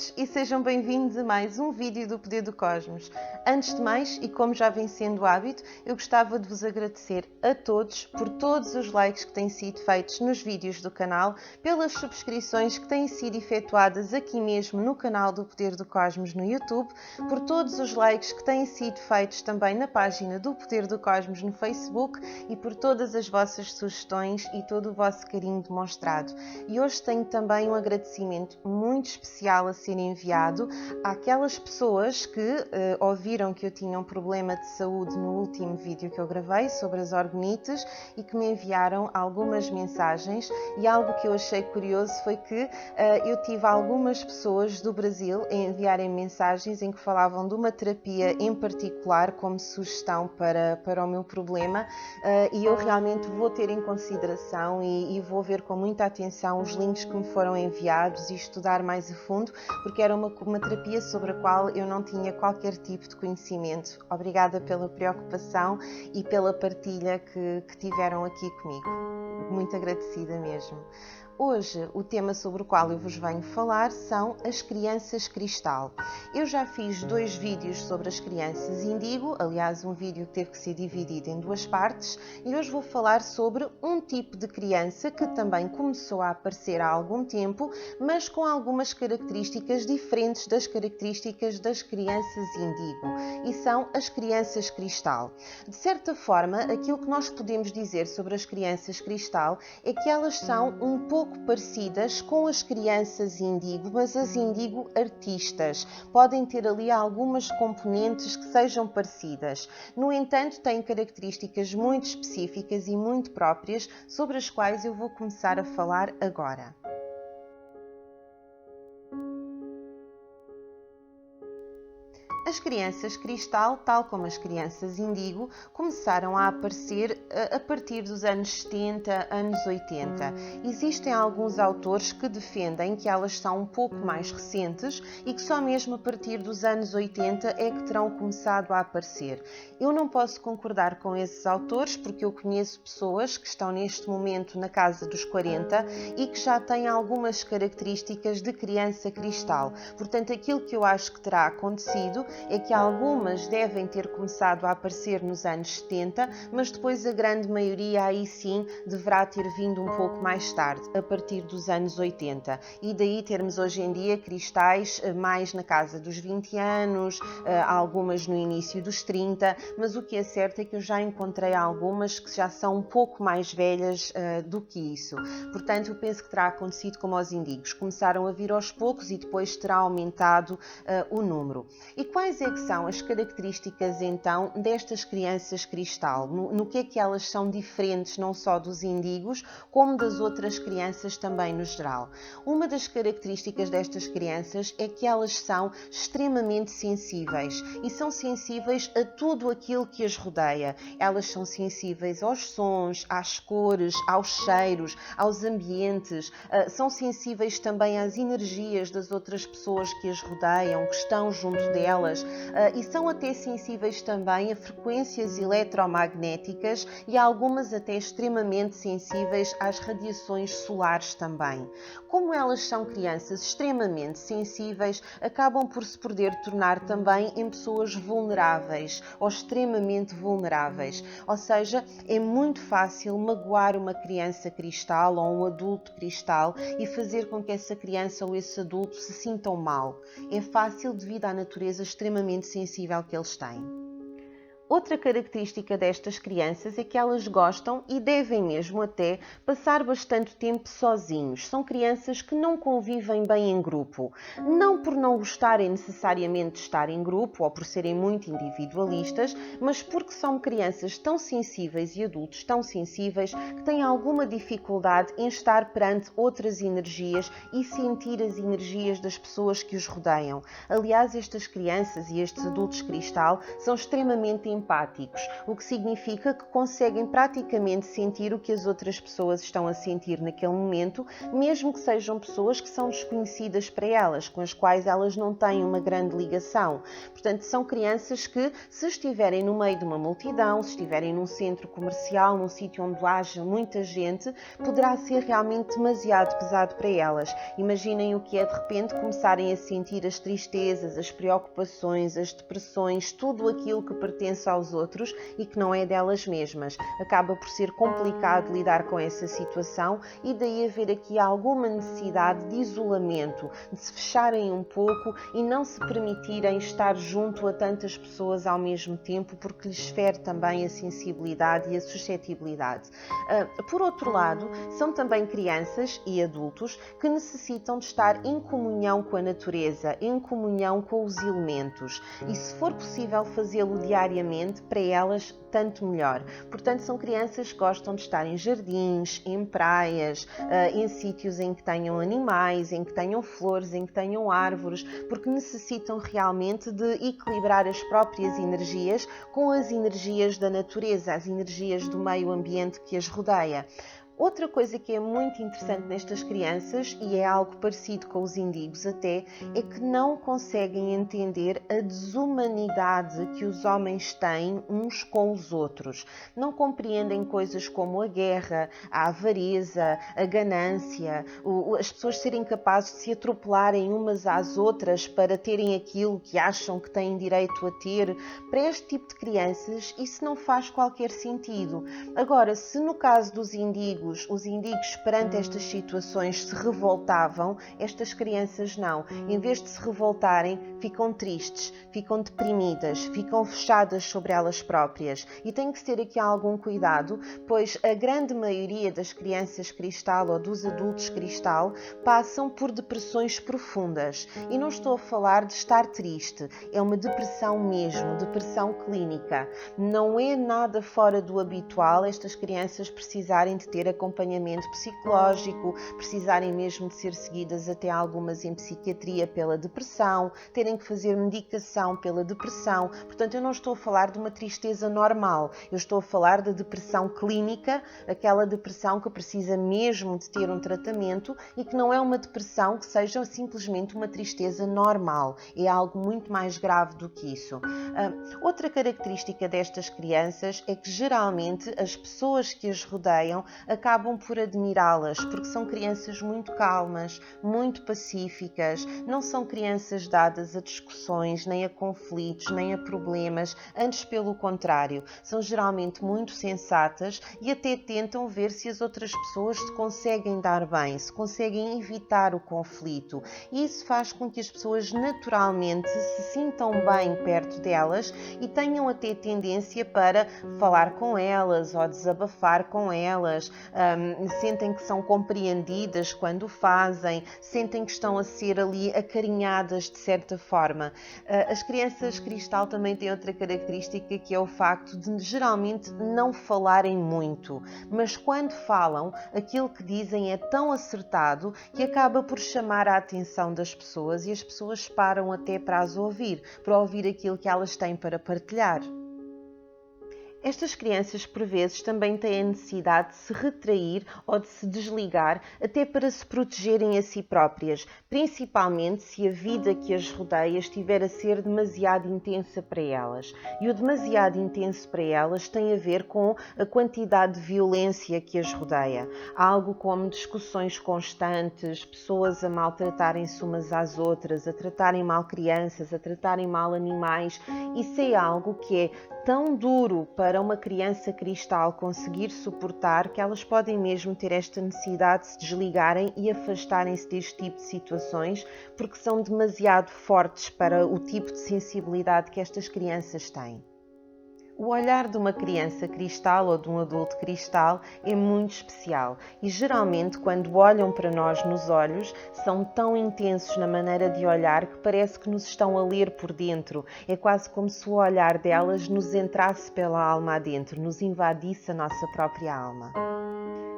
todos e sejam bem-vindos a mais um vídeo do Poder do Cosmos. Antes de mais, e como já vem sendo hábito, eu gostava de vos agradecer a todos por todos os likes que têm sido feitos nos vídeos do canal, pelas subscrições que têm sido efetuadas aqui mesmo no canal do Poder do Cosmos no YouTube, por todos os likes que têm sido feitos também na página do Poder do Cosmos no Facebook e por todas as vossas sugestões e todo o vosso carinho demonstrado. E hoje tenho também um agradecimento muito especial a ser enviado àquelas pessoas que ouviram que eu tinha um problema de saúde no último vídeo que eu gravei sobre as orgonites e que me enviaram algumas mensagens, e algo que eu achei curioso foi que eu tive algumas pessoas do Brasil a enviarem mensagens em que falavam de uma terapia em particular como sugestão para o meu problema, e eu realmente vou ter em consideração e vou ver com muita atenção os links que me foram enviados e estudar mais a fundo, porque era uma terapia sobre a qual eu não tinha qualquer tipo de conhecimento. Obrigada pela preocupação e pela partilha que tiveram aqui comigo. Muito agradecida mesmo. Hoje, o tema sobre o qual eu vos venho falar são as crianças cristal. Eu já fiz 2 vídeos sobre as crianças índigo, aliás, um vídeo que teve que ser dividido em 2 partes, e hoje vou falar sobre um tipo de criança que também começou a aparecer há algum tempo, mas com algumas características diferentes das características das crianças índigo, e são as crianças cristal. De certa forma, aquilo que nós podemos dizer sobre as crianças cristal é que elas são um pouco parecidas com as crianças índigo, mas as índigo artistas. Podem ter ali algumas componentes que sejam parecidas. No entanto, têm características muito específicas e muito próprias, sobre as quais eu vou começar a falar agora. As crianças cristal, tal como as crianças índigo, começaram a aparecer a partir dos anos 70, anos 80. Existem alguns autores que defendem que elas são um pouco mais recentes e que só mesmo a partir dos anos 80 é que terão começado a aparecer. Eu não posso concordar com esses autores porque eu conheço pessoas que estão neste momento na casa dos 40 e que já têm algumas características de criança cristal. Portanto, aquilo que eu acho que terá acontecido é que algumas devem ter começado a aparecer nos anos 70, mas depois a grande maioria aí sim deverá ter vindo um pouco mais tarde, a partir dos anos 80. E daí termos hoje em dia cristais mais na casa dos 20 anos, algumas no início dos 30, mas o que é certo é que eu já encontrei algumas que já são um pouco mais velhas do que isso. Portanto, eu penso que terá acontecido como aos índigos. Começaram a vir aos poucos e depois terá aumentado o número. E quais é que são as características então destas crianças cristal? No que é que elas são diferentes não só dos índigos, como das outras crianças também no geral? Uma das características destas crianças é que elas são extremamente sensíveis e são sensíveis a tudo aquilo que as rodeia. Elas são sensíveis aos sons, às cores, aos cheiros, aos ambientes, são sensíveis também às energias das outras pessoas que as rodeiam, que estão junto delas, e são até sensíveis também a frequências eletromagnéticas e algumas até extremamente sensíveis às radiações solares também. Como elas são crianças extremamente sensíveis, acabam por se poder tornar também em pessoas vulneráveis ou extremamente vulneráveis. Ou seja, é muito fácil magoar uma criança cristal ou um adulto cristal e fazer com que essa criança ou esse adulto se sintam mal. É fácil devido à natureza extremamente sensível que eles têm. Outra característica destas crianças é que elas gostam e devem mesmo até passar bastante tempo sozinhos. São crianças que não convivem bem em grupo. Não por não gostarem necessariamente de estar em grupo ou por serem muito individualistas, mas porque são crianças tão sensíveis e adultos tão sensíveis que têm alguma dificuldade em estar perante outras energias e sentir as energias das pessoas que os rodeiam. Aliás, estas crianças e estes adultos cristal são extremamente empáticos, o que significa que conseguem praticamente sentir o que as outras pessoas estão a sentir naquele momento, mesmo que sejam pessoas que são desconhecidas para elas, com as quais elas não têm uma grande ligação. Portanto, são crianças que, se estiverem no meio de uma multidão, se estiverem num centro comercial, num sítio onde haja muita gente, poderá ser realmente demasiado pesado para elas. Imaginem o que é de repente começarem a sentir as tristezas, as preocupações, as depressões, tudo aquilo que pertence aos outros e que não é delas mesmas. Acaba por ser complicado lidar com essa situação e daí haver aqui alguma necessidade de isolamento, de se fecharem um pouco e não se permitirem estar junto a tantas pessoas ao mesmo tempo, porque lhes fere também a sensibilidade e a suscetibilidade. Por outro lado, são também crianças e adultos que necessitam de estar em comunhão com a natureza, em comunhão com os elementos. E se for possível fazê-lo diariamente, para elas, tanto melhor. Portanto, são crianças que gostam de estar em jardins, em praias, em sítios em que tenham animais, em que tenham flores, em que tenham árvores, porque necessitam realmente de equilibrar as próprias energias com as energias da natureza, as energias do meio ambiente que as rodeia. Outra coisa que é muito interessante nestas crianças, e é algo parecido com os indigos até, é que não conseguem entender a desumanidade que os homens têm uns com os outros. Não compreendem coisas como a guerra, a avareza, a ganância, as pessoas serem capazes de se atropelarem umas às outras para terem aquilo que acham que têm direito a ter. Para este tipo de crianças, isso não faz qualquer sentido. Agora, se no caso dos indigos, os indigos perante estas situações se revoltavam, estas crianças não. Em vez de se revoltarem, ficam tristes, ficam deprimidas, ficam fechadas sobre elas próprias. E tem que se ter aqui algum cuidado, pois a grande maioria das crianças cristal ou dos adultos cristal passam por depressões profundas. E não estou a falar de estar triste, é uma depressão mesmo, depressão clínica. Não é nada fora do habitual estas crianças precisarem de ter acompanhamento psicológico, precisarem mesmo de ser seguidas até algumas em psiquiatria pela depressão, terem que fazer medicação pela depressão. Portanto, eu não estou a falar de uma tristeza normal, eu estou a falar da depressão clínica, aquela depressão que precisa mesmo de ter um tratamento e que não é uma depressão que seja simplesmente uma tristeza normal, é algo muito mais grave do que isso. Outra característica destas crianças é que geralmente as pessoas que as rodeiam acabam por admirá-las, porque são crianças muito calmas, muito pacíficas, não são crianças dadas a discussões, nem a conflitos, nem a problemas, antes pelo contrário, são geralmente muito sensatas e até tentam ver se as outras pessoas se conseguem dar bem, se conseguem evitar o conflito. E isso faz com que as pessoas naturalmente se sintam bem perto delas e tenham até tendência para falar com elas ou desabafar com elas, sentem que são compreendidas quando o fazem, sentem que estão a ser ali acarinhadas de certa forma. As crianças cristal também têm outra característica, que é o facto de geralmente não falarem muito, mas quando falam, aquilo que dizem é tão acertado que acaba por chamar a atenção das pessoas e as pessoas param até para as ouvir, para ouvir aquilo que elas têm para partilhar. Estas crianças, por vezes, também têm a necessidade de se retrair ou de se desligar, até para se protegerem a si próprias, principalmente se a vida que as rodeia estiver a ser demasiado intensa para elas. E o demasiado intenso para elas tem a ver com a quantidade de violência que as rodeia. Algo como discussões constantes, pessoas a maltratarem-se umas às outras, a tratarem mal crianças, a tratarem mal animais. Isso é algo que é tão duro para uma criança cristal conseguir suportar que elas podem mesmo ter esta necessidade de se desligarem e afastarem-se deste tipo de situações, porque são demasiado fortes para o tipo de sensibilidade que estas crianças têm. O olhar de uma criança cristal ou de um adulto cristal é muito especial e geralmente quando olham para nós nos olhos são tão intensos na maneira de olhar que parece que nos estão a ler por dentro. É quase como se o olhar delas nos entrasse pela alma adentro, nos invadisse a nossa própria alma.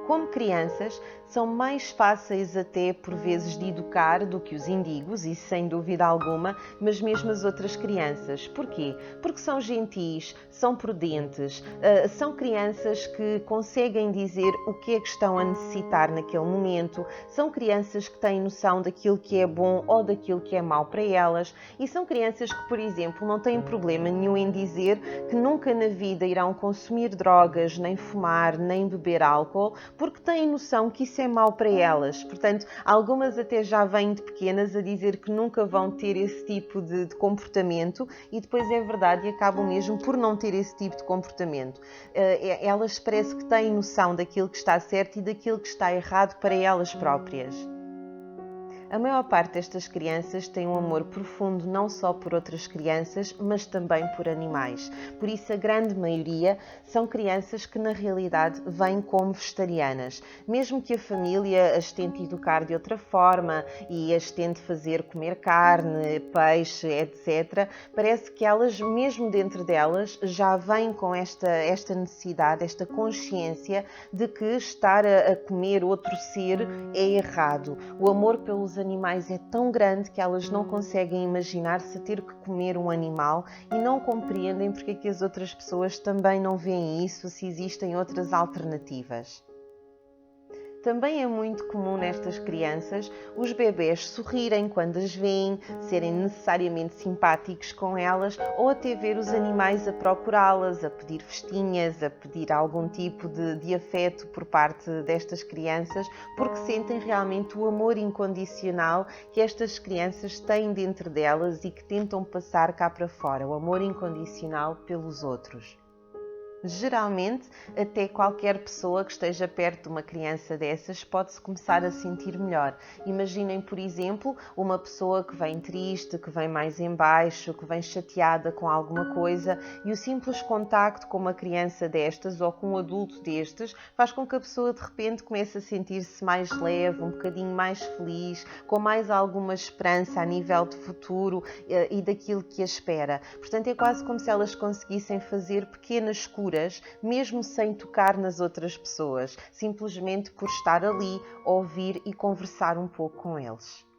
Como crianças, são mais fáceis até por vezes de educar do que os indigos, isso sem dúvida alguma, mas mesmo as outras crianças. Porquê? Porque são gentis, são prudentes, são crianças que conseguem dizer o que é que estão a necessitar naquele momento, são crianças que têm noção daquilo que é bom ou daquilo que é mau para elas e são crianças que, por exemplo, não têm problema nenhum em dizer que nunca na vida irão consumir drogas, nem fumar, nem beber álcool, porque têm noção que isso é mau para elas. Portanto, algumas até já vêm de pequenas a dizer que nunca vão ter esse tipo de comportamento e depois é verdade e acabam mesmo por não ter esse tipo de comportamento. Elas parece que têm noção daquilo que está certo e daquilo que está errado para elas próprias. A maior parte destas crianças tem um amor profundo não só por outras crianças, mas também por animais. Por isso, a grande maioria são crianças que, na realidade, vêm como vegetarianas. Mesmo que a família as tente educar de outra forma e as tente fazer comer carne, peixe, etc., parece que elas, mesmo dentro delas, já vêm com esta necessidade, esta consciência de que estar a comer outro ser é errado. O amor pelos animais é tão grande que elas não conseguem imaginar-se ter que comer um animal e não compreendem porque é que as outras pessoas também não veem isso, se existem outras alternativas. Também é muito comum nestas crianças os bebés sorrirem quando as veem, serem necessariamente simpáticos com elas ou até ver os animais a procurá-las, a pedir festinhas, a pedir algum tipo de afeto por parte destas crianças, porque sentem realmente o amor incondicional que estas crianças têm dentro delas e que tentam passar cá para fora, o amor incondicional pelos outros. Geralmente, até qualquer pessoa que esteja perto de uma criança dessas pode-se começar a sentir melhor. Imaginem, por exemplo, uma pessoa que vem triste, que vem mais em baixo, que vem chateada com alguma coisa e o simples contacto com uma criança destas ou com um adulto destes faz com que a pessoa de repente comece a sentir-se mais leve, um bocadinho mais feliz, com mais alguma esperança a nível de futuro e daquilo que a espera. Portanto, é quase como se elas conseguissem fazer pequenas curas mesmo sem tocar nas outras pessoas, simplesmente por estar ali, ouvir e conversar um pouco com eles.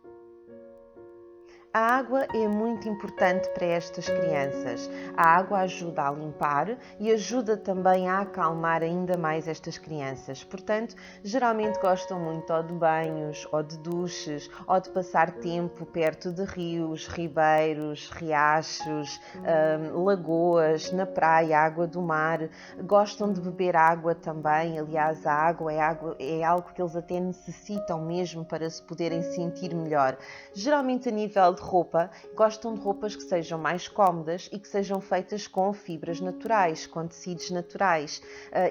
A água é muito importante para estas crianças. A água ajuda a limpar e ajuda também a acalmar ainda mais estas crianças. Portanto, geralmente gostam muito ou de banhos, ou de duches, ou de passar tempo perto de rios, ribeiros, riachos, lagoas, na praia, água do mar. Gostam de beber água também. Aliás, a água é algo que eles até necessitam mesmo para se poderem sentir melhor. Geralmente a nível de roupa, gostam de roupas que sejam mais cómodas e que sejam feitas com fibras naturais, com tecidos naturais.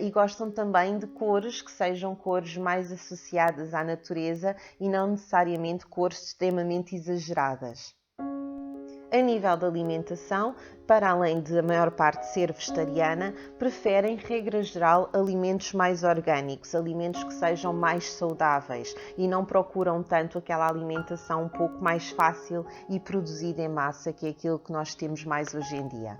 E gostam também de cores que sejam cores mais associadas à natureza e não necessariamente cores extremamente exageradas. A nível de alimentação, para além de a maior parte ser vegetariana, preferem, regra geral, alimentos mais orgânicos, alimentos que sejam mais saudáveis e não procuram tanto aquela alimentação um pouco mais fácil e produzida em massa, que é aquilo que nós temos mais hoje em dia.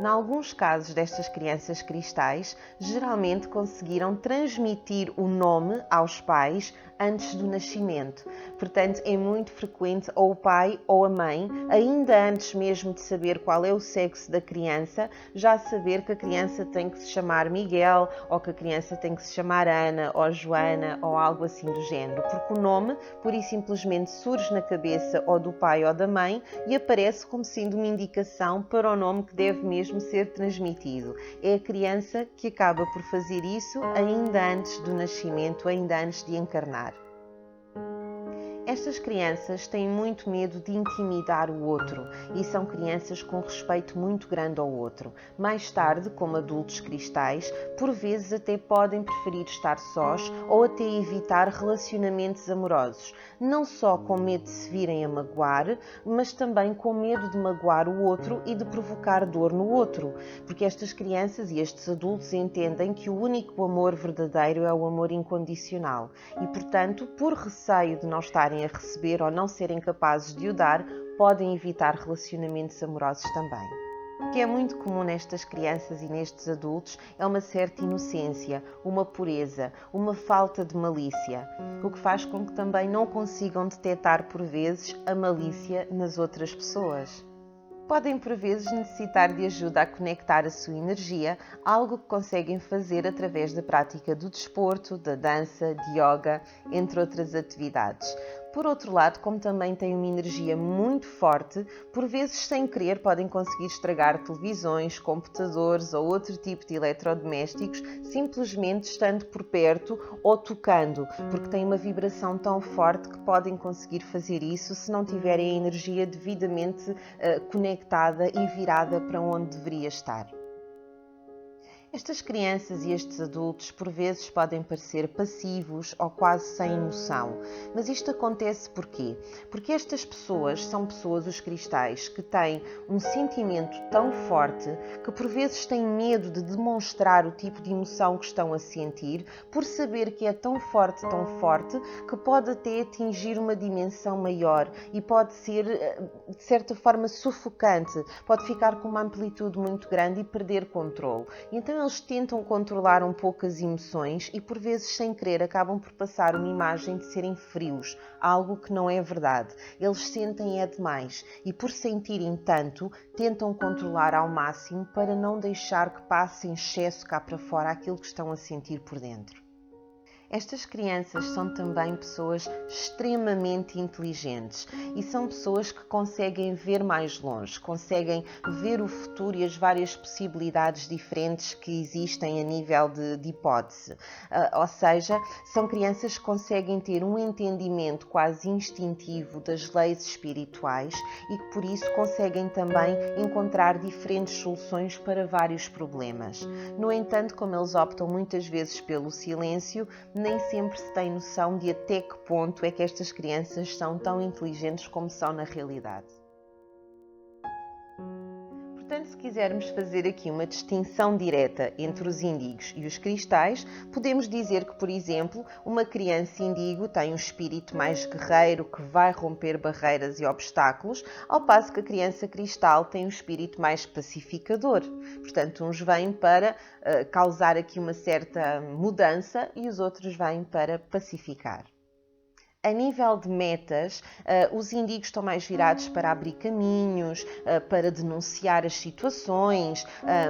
Em alguns casos destas crianças cristais, geralmente conseguiram transmitir o nome aos pais antes do nascimento. Portanto, é muito frequente ou o pai ou a mãe, ainda antes mesmo de saber qual é o sexo da criança, já saber que a criança tem que se chamar Miguel ou que a criança tem que se chamar Ana ou Joana ou algo assim do género, porque o nome, pura e simplesmente, surge na cabeça ou do pai ou da mãe e aparece como sendo uma indicação para o nome que deve mesmo ser transmitido. É a criança que acaba por fazer isso ainda antes do nascimento, ainda antes de encarnar. Estas crianças têm muito medo de intimidar o outro e são crianças com respeito muito grande ao outro. Mais tarde, como adultos cristais, por vezes até podem preferir estar sós ou até evitar relacionamentos amorosos, não só com medo de se virem a magoar, mas também com medo de magoar o outro e de provocar dor no outro, porque estas crianças e estes adultos entendem que o único amor verdadeiro é o amor incondicional e, portanto, por receio de não estarem a receber ou não serem capazes de o dar, podem evitar relacionamentos amorosos também. O que é muito comum nestas crianças e nestes adultos é uma certa inocência, uma pureza, uma falta de malícia, o que faz com que também não consigam detectar por vezes a malícia nas outras pessoas. Podem por vezes necessitar de ajuda a conectar a sua energia, algo que conseguem fazer através da prática do desporto, da dança, de yoga, entre outras atividades. Por outro lado, como também têm uma energia muito forte, por vezes sem querer podem conseguir estragar televisões, computadores ou outro tipo de eletrodomésticos, simplesmente estando por perto ou tocando, porque têm uma vibração tão forte que podem conseguir fazer isso se não tiverem a energia devidamente conectada e virada para onde deveria estar. Estas crianças e estes adultos por vezes podem parecer passivos ou quase sem emoção, mas isto acontece porquê? Porque estas pessoas são pessoas, os cristais, que têm um sentimento tão forte que por vezes têm medo de demonstrar o tipo de emoção que estão a sentir, por saber que é tão forte, que pode até atingir uma dimensão maior e pode ser, de certa forma, sufocante, pode ficar com uma amplitude muito grande e perder controle. Então eles tentam controlar um pouco as emoções e por vezes sem querer acabam por passar uma imagem de serem frios, algo que não é verdade. Eles sentem é demais e por sentirem tanto tentam controlar ao máximo para não deixar que passe em excesso cá para fora aquilo que estão a sentir por dentro. Estas crianças são também pessoas extremamente inteligentes e são pessoas que conseguem ver mais longe, conseguem ver o futuro e as várias possibilidades diferentes que existem a nível de hipótese. Ou seja, são crianças que conseguem ter um entendimento quase instintivo das leis espirituais e que por isso conseguem também encontrar diferentes soluções para vários problemas. No entanto, como eles optam muitas vezes pelo silêncio, nem sempre se tem noção de até que ponto é que estas crianças são tão inteligentes como são na realidade. Portanto, se quisermos fazer aqui uma distinção direta entre os índigos e os cristais, podemos dizer que, por exemplo, uma criança índigo tem um espírito mais guerreiro que vai romper barreiras e obstáculos, ao passo que a criança cristal tem um espírito mais pacificador. Portanto, uns vêm para causar aqui uma certa mudança e os outros vêm para pacificar. A nível de metas, os índigos estão mais virados para abrir caminhos, para denunciar as situações,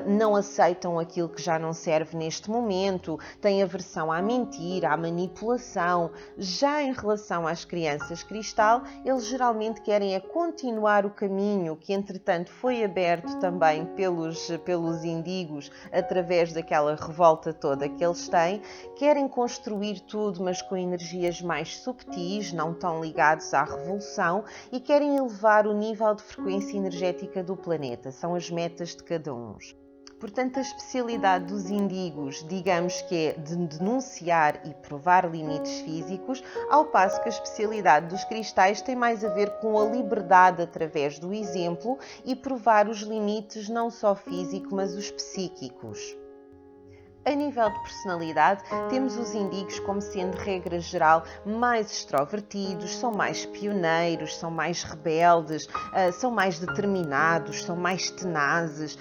não aceitam aquilo que já não serve neste momento, têm aversão à mentira, à manipulação. Já em relação às crianças cristal, eles geralmente querem continuar o caminho que entretanto foi aberto também pelos índigos através daquela revolta toda que eles têm, querem construir tudo, mas com energias mais subtis, não tão ligados à revolução e querem elevar o nível de frequência energética do planeta. São as metas de cada um. Portanto, a especialidade dos índigos, digamos que é de denunciar e provar limites físicos, ao passo que a especialidade dos cristais tem mais a ver com a liberdade através do exemplo e provar os limites não só físicos, mas os psíquicos. A nível de personalidade, temos os índigos como sendo, regra geral, mais extrovertidos, são mais pioneiros, são mais rebeldes, são mais determinados, são mais tenazes,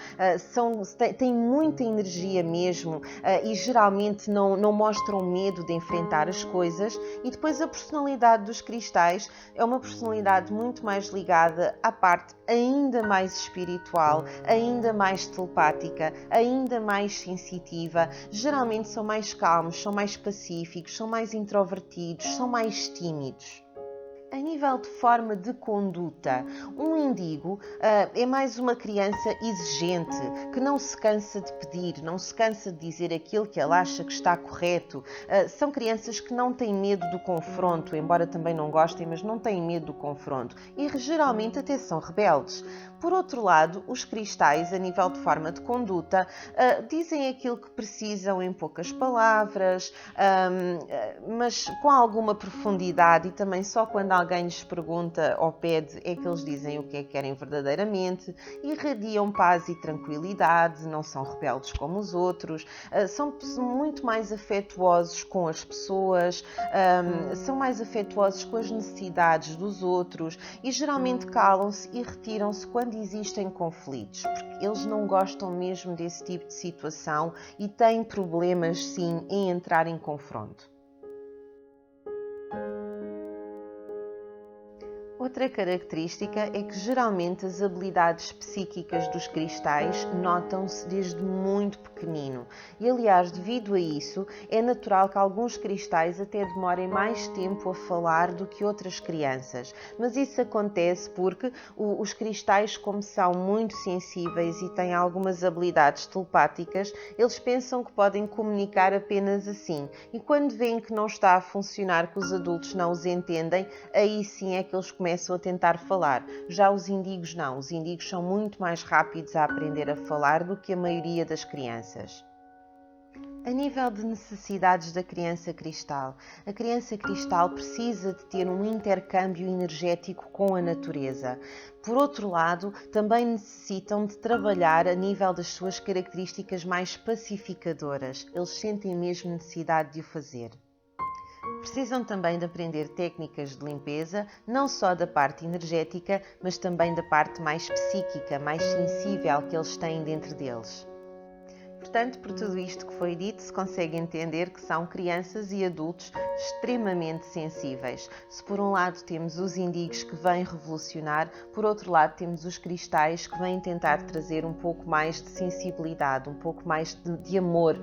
têm muita energia mesmo e geralmente não mostram medo de enfrentar as coisas. E depois a personalidade dos cristais é uma personalidade muito mais ligada à parte ainda mais espiritual, ainda mais telepática, ainda mais sensitiva. Geralmente são mais calmos, são mais pacíficos, são mais introvertidos, são mais tímidos. A nível de forma de conduta, um índigo é mais uma criança exigente, que não se cansa de pedir, não se cansa de dizer aquilo que ela acha que está correto. São crianças que não têm medo do confronto, embora também não gostem, mas não têm medo do confronto. E geralmente até são rebeldes. Por outro lado, os cristais, a nível de forma de conduta, dizem aquilo que precisam em poucas palavras, mas com alguma profundidade e também só quando alguém lhes pergunta ou pede é que eles dizem o que é que querem verdadeiramente, irradiam paz e tranquilidade, não são rebeldes como os outros, são muito mais afetuosos com as pessoas, são mais afetuosos com as necessidades dos outros e geralmente calam-se e retiram-se quando quando existem conflitos, porque eles não gostam mesmo desse tipo de situação e têm problemas, sim, em entrar em confronto. Outra característica é que geralmente as habilidades psíquicas dos cristais notam-se desde muito pequenino e, aliás, devido a isso, é natural que alguns cristais até demorem mais tempo a falar do que outras crianças. Mas isso acontece porque os cristais, como são muito sensíveis e têm algumas habilidades telepáticas, eles pensam que podem comunicar apenas assim. E quando veem que não está a funcionar, que os adultos não os entendem, aí sim é que eles começam a tentar falar. Já os índigos não. Os índigos são muito mais rápidos a aprender a falar do que a maioria das crianças. A nível de necessidades da criança cristal, a criança cristal precisa de ter um intercâmbio energético com a natureza. Por outro lado, também necessitam de trabalhar a nível das suas características mais pacificadoras. Eles sentem mesmo necessidade de o fazer. Precisam também de aprender técnicas de limpeza, não só da parte energética, mas também da parte mais psíquica, mais sensível que eles têm dentro deles. Portanto, por tudo isto que foi dito, se consegue entender que são crianças e adultos extremamente sensíveis. Se por um lado temos os índigos que vêm revolucionar, por outro lado temos os cristais que vêm tentar trazer um pouco mais de sensibilidade, um pouco mais de amor,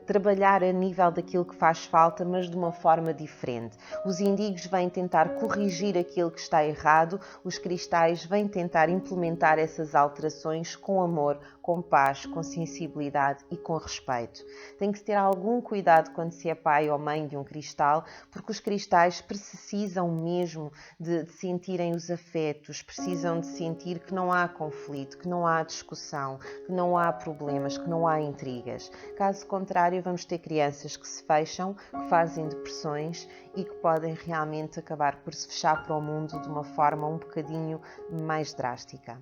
trabalhar a nível daquilo que faz falta, mas de uma forma diferente. Os índigos vêm tentar corrigir aquilo que está errado, os cristais vêm tentar implementar essas alterações com amor, com paz, com sensibilidade e com respeito. Tem que se ter algum cuidado quando se é pai ou mãe de um cristal, porque os cristais precisam mesmo de sentirem os afetos, precisam de sentir que não há conflito, que não há discussão, que não há problemas, que não há intrigas. Caso contrário, vamos ter crianças que se fecham, que fazem depressões e que podem realmente acabar por se fechar para o mundo de uma forma um bocadinho mais drástica.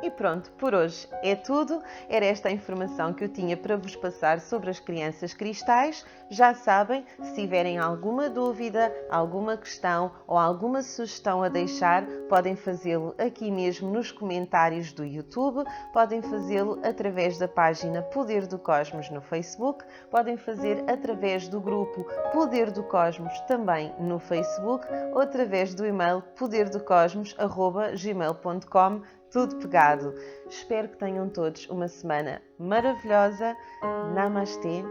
E pronto, por hoje é tudo. Era esta a informação que eu tinha para vos passar sobre as crianças cristais. Já sabem, se tiverem alguma dúvida, alguma questão ou alguma sugestão a deixar, podem fazê-lo aqui mesmo nos comentários do YouTube, podem fazê-lo através da página Poder do Cosmos no Facebook, podem fazer através do grupo Poder do Cosmos também no Facebook ou através do e-mail poderdocosmos@gmail.com. Tudo pegado. Espero que tenham todos uma semana maravilhosa. Namastê.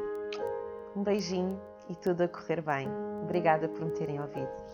Um beijinho e tudo a correr bem. Obrigada por me terem ouvido.